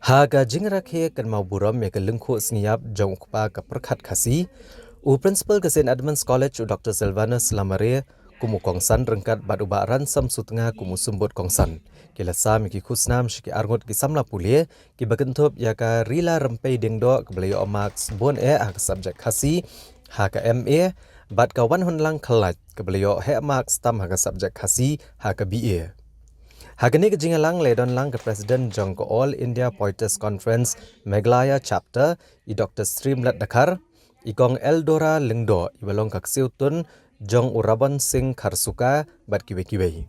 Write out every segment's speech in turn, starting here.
Haga jingrakhe kan mau buram ya ke lengkhu sniap jong ukpa ka perkhat khasi u principal ke St Edmunds College u Dr Silvanus Lamare kumu kongsan rengkat badu baran sam sutnga kumu sumbut kongsan kila sam ki khusnam shiki arngot ki samla pulie ki bagentop ya ka rila rempei dingdo ke belayo max bon ak subject khasi ha ka MA bat ka wan hun lang khalat ke belayo he max tam ha ka subject khasi ha ka BA. Hagani ke jingalang ledon lang ke Presiden Jong ke All India Poetess Conference Meghalaya Chapter I Dr. Streamlat Dakar I Gong Eldora Lingdo I balong kak siutun Jong Urabon Singh Kharsuka bat kiwe-kiwe.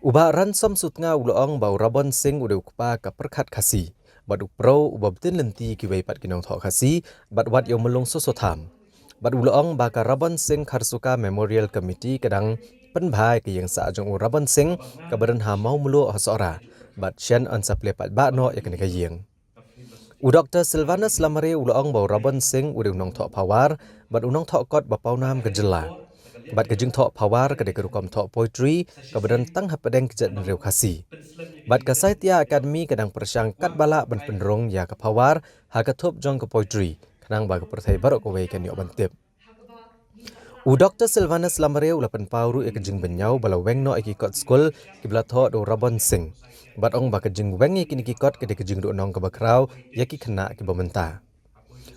Uba ransom sutnga uloong ba Urabon Singh udah ukpa ka perkhat khasi bat upro ubabtin lenti kiwe pat kinong thok khasi bat wat yo melong sosotham. Bat uloong ba ka Urabon Singh Kharsuka Memorial Committee kadang penbhai ke yang sa jong Urabon Singh ka badan ha mau mulu hasora bat shen an saple pat ba no ya kene kayeng u Dr Silvanus Lamare uloong ba Urabon Singh udah unong thok pawar bat unong thok kot ba paunam ke jela bat ke jing thok pawar ke de kerukom thok poetry ka badan tang hapadeng ke jat rew khasi bat ka Sahitya Academy kadang persyang kat bala ban penrong ya ka pawar ha ka thop jong ke poetry kadang ba ke perthai barok ko we kan yo bantip u Dr Silvanus Lamare ulapan pauru ek jing benyau bala weng no ek ikot school kibla tho do Urabon Singh bat ong ba ke jing weng ek ni kikot ke de ke jing do nong ke bakrau ya ki khna ki bomenta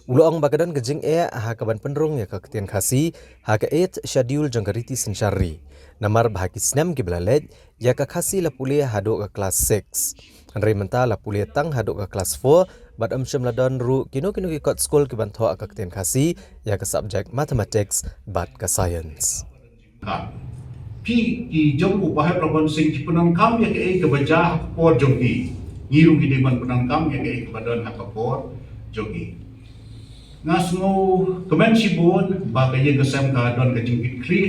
ulo ong ba ke don ke jing ha ka ban penrong ya ka ketien khasi ha ka 8 schedule jong kariti sensyari namar bah ki snem ki bla lej ya ka khasi la pule hado ka class 6 Andrei menta la pule tang hado ka class 4 bat amsham ladon ru kino ki kot school ki ban tho ka ketien khasi ya ka subject mathematics bat ka science Pi ki jong upah Urabon Singh ki penangkam ya ke baja por jogi ngiru ki deman penangkam ya ke badan hak por jogi ngasngo kemen sibun ba ka ye kesem ka don ka jingkit kri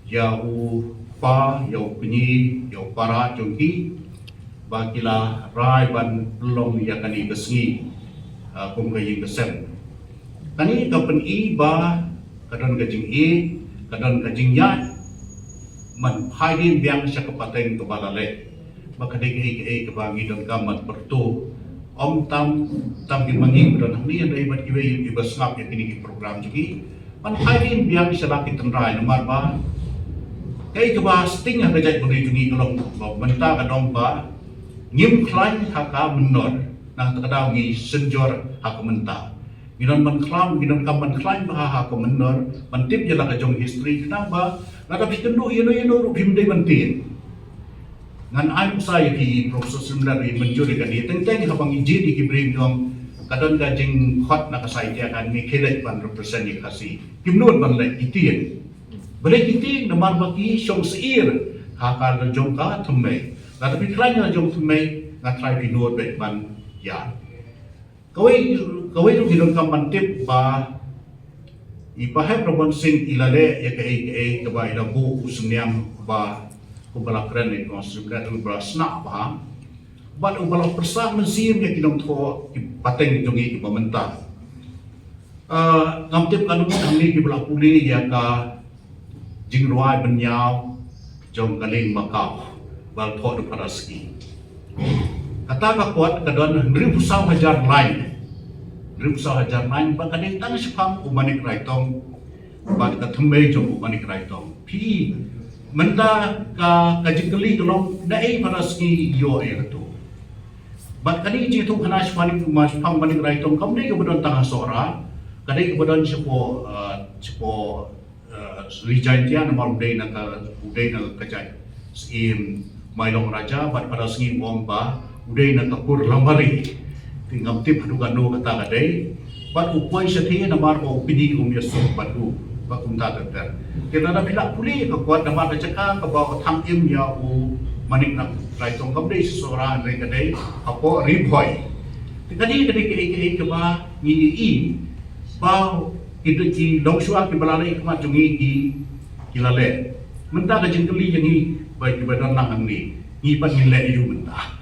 ya u pa ya u penyi ya u para jogi ba kila rai ban long ya kani kesngi kum ka ye kesem kani ka pen I ba ka don ka jing ka don ka jing ya man phai biang sa kapateng to balale makadig ke bangi don kamat pertu om tam ki mangi don ni dai bat kiwe yu bas ngap ya kini program jugi man phai biang sa laki tendrai nomor ba kai ke ba sting ha gajai beri jugi kolong menta ka dong ba ngim klain ha ka menor nang takadaw gi senjor ha ka menta ginon man klam ginon kam man klain ba ha ka menor man tip jela ka jong history kenapa nada pikendo yeno ru bimdai mantin ngan ai saya ki profesor seminari menjuri kan dia tentang habang iji di kibring yong kadon ka jing hot na kasai dia kan mi kelet ban represent ni kasi kimnon ban le itien bale kiti namar baki song seir ha ka jong ka thumme nada piklan na jong thumme na try pinod bet ban ya kawai ru ginon kam mantip ba Ipahai Urabon Singh ilale ya ke ba ila bu usniam ba kubala kren ni konsulat ubra snak ba ban ubala persah mesim ya kinong tho pateng jongi ki pamenta ngamtip kanu kami ki bala puli ya ka jingruai benyau jong kaling makau bal tho do paraski kata ka kuat kadon ribu saw hajar lain Rimsa hajar main ba kadang tang sepam umanik raitong ba ka thumei jong umanik raitong pi menta ka kajikali kolong dai paraski yo to ba kani ji tu khana shmanik mas pang manik raitong kam nei ka bodon tang sora kadai ka bodon chepo rijantia na marudai na ka udai na kajai sim mailong raja ba paraski bomba udai na kapur lamari tingam tip hadu kanu kata kadai bat upoi sethi namar ko pidi kum yeso batu ba kum ta ter kita da pilak puli ka kuat namar ka caka ka ba tham im ya u manik nak rai tong kam dei sora re kadai apo ribhoi tikadi ke ba ni I ba itu ki longshua ki balale ikmat jungi ki kilale menta ka jingkeli yang ni ba ki badan nang ni pat ni le yu menta